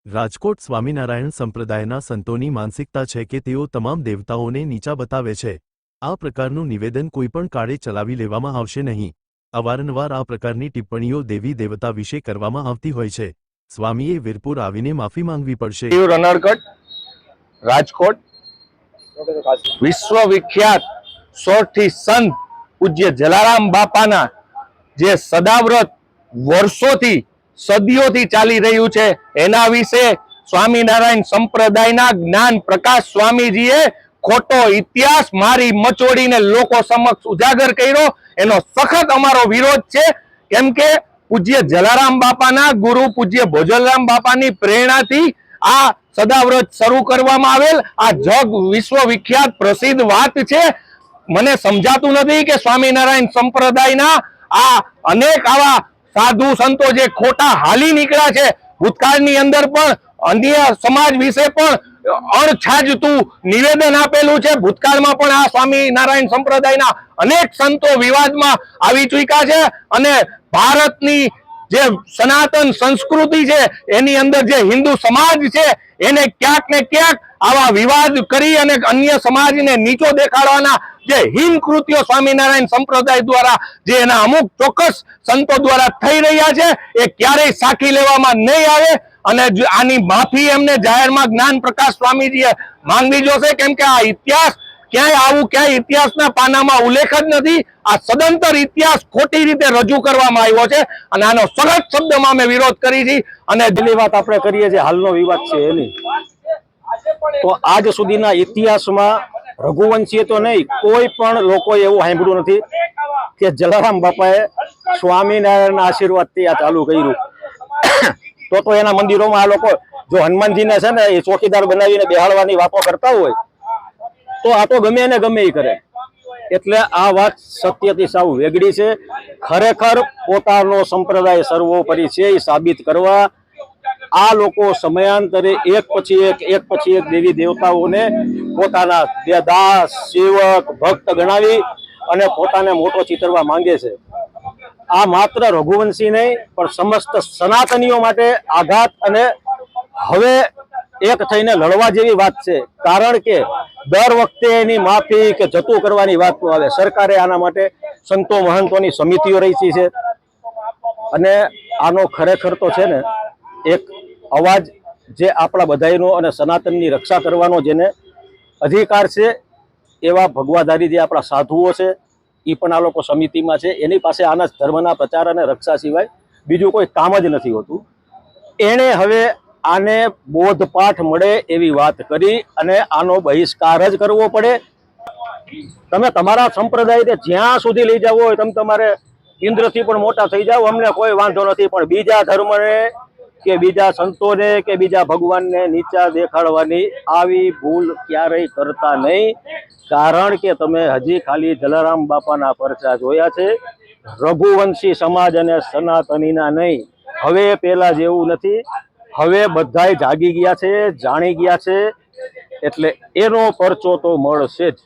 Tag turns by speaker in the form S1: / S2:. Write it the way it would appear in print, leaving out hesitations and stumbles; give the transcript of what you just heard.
S1: રાજકોટ સ્વામિનારાયણ સંપ્રદાયના સંતોની માનસિકતા છે કે તેઓ તમામ દેવતાઓને નીચા બતાવે છે। આ પ્રકારનું નિવેદન કોઈપણ કાળે ચલાવી લેવામાં આવશે નહીં। અવારનવાર આ પ્રકારની ટિપ્પણીઓ દેવી દેવતા વિશે કરવામાં આવતી હોય છે। સ્વામીએ વીરપુર આવીને માફી માંગવી પડશે।
S2: રનડગઢ રાજકોટ વિશ્વવિખ્યાત સોરઠી સંત પૂજ્ય જલારામ બાપાના જે સદાવ્રત વર્ષોથી સદીઓથી ચાલી રહ્યું છે એના વિશે સ્વામિનારાયણ સંપ્રદાયના જ્ઞાન પ્રકાશ સ્વામીજીએ ખોટો ઇતિહાસ મારી મચોડીને લોકો સમક્ષ ઉજાગર કર્યો। એનો સખત અમારો વિરોધ છે, કેમ કે પૂજ્ય જલારામ બાપાના ગુરુ પૂજ્ય ભોજલરામ બાપાની પ્રેરણાથી આ સદાવ્રત શરૂ કરવામાં આવેલ આ જગ વિશ્વવિખ્યાત પ્રસિદ્ધ વાત છે। મને સમજાતું નથી કે સ્વામિનારાયણ સંપ્રદાયના આ અનેક આવા સાધુ સંતો જે ખોટા હાલી નીકળ્યા છે, ભૂતકાળની અંદર પણ અન્ય સમાજ વિશે પણ અણછાજતું નિવેદન આપેલું છે। ભૂતકાળમાં પણ આ સ્વામિનારાયણ સંપ્રદાયના અનેક સંતો વિવાદમાં આવી ચૂક્યા છે અને ભારતની જે સનાતન સંસ્કૃતિ છે એની અંદર જે હિન્દુ સમાજ છે એને ક્યાંક ને ક્યાંક આવા વિવાદ કરી અને અન્ય સમાજને નીચો દેખાડવાના જે હિન કૃત્યો સ્વામિનારાયણ સંપ્રદાય દ્વારા જે એના અમુક ચોક્કસ સંતો દ્વારા થઈ રહ્યા છે એ ક્યારેય સાખી લેવામાં નહીં આવે અને આની માફી એમને જાહેરમાં જ્ઞાન પ્રકાશ સ્વામીજીએ માંગવી જોશે, કેમ કે આ ઇતિહાસ ક્યાંય ઇતિહાસના પાનામાં ઉલ્લેખ જ નથી। આ સદંતર ઇતિહાસ ખોટી રીતે રજૂ કરવામાં આવ્યો છે અને આનો સખત શબ્દમાં અમે વિરોધ કરી છે। અને દિલ્હી વાત આપણે કરીએ છીએ, હાલનો વિવાદ છે એની, તો આજ સુધીના ઇતિહાસમાં રઘુવંશીએ તો નહીં કોઈ પણ લોકોએ એવું સાંભળ્યું નથી કે જલારામ બાપાએ સ્વામિનારાયણના આશીર્વાદથી આ ચાલુ કર્યું। તો એના મંદિરોમાં આ લોકો જો હનુમાનજીને છે ને એ ચોકીદાર બનાવીને બેહાડવાની વાતો કરતા હોય તો આ તો ગમે ને ગમે એ કરે। એટલે આ વાત સત્યથી સાવ વેગળી છે। ખરેખર પોતાનો સંપ્રદાય સર્વોપરી છે એ સાબિત કરવા આ લોકો સમયાંતરે એક પછી એક દેવી દેવતાઓને પોતાના દાસ સેવક ભક્ત ગણાવી અને પોતાને મોટો ચિતરવા માંગે છે। આ માત્ર રઘુવંશી નહીં પણ સમસ્ત સનાતનીઓ માટે આઘાત અને હવે એક થઈને લડવા જેવી વાત છે, કારણ કે દર વખતે એની માફી કે જતું કરવાની વાત આવે। સરકારે આના માટે સંતો મહંતોની સમિતિઓ રચી છે અને આનો ખરેખર તો છે ને એક અવાજ જે આપણા બધાયનો અને સનાતનની રક્ષા કરવાનો જેને અધિકાર છે એવા ભગવાધારી જે આપણા સાધુઓ છે એ પણ આ લોકો સમિતિમાં છે। એની પાસે આના ધર્મના પ્રચાર અને રક્ષા સિવાય બીજું કોઈ કામ જ નથી હોતું। એણે હવે આને બોધપાઠ મળે એવી વાત કરી અને આનો બહિષ્કાર જ કરવો પડે। તમે તમારા સંપ્રદાયને જ્યાં સુધી લઈ જાવ હોય તમે તમારે ઇન્દ્રથી પણ મોટા થઈ જાઓ, અમને કોઈ વાંધો નથી, પણ બીજા ધર્મને કે બીજા સંતોને કે બીજા ભગવાનને નીચા દેખાડવાની આવી ભૂલ ક્યારેય કરતા નહીં, કારણ કે તમે હજી ખાલી જલારામ બાપાના પરચા જોયા છે, રઘુવંશી સમાજ અને સનાતનીના નહીં। હવે પેલા જેવું નથી, હવે બધાય જાગી ગયા છે, જાણી ગયા છે, એટલે એનો પરચો તો મળશે જ।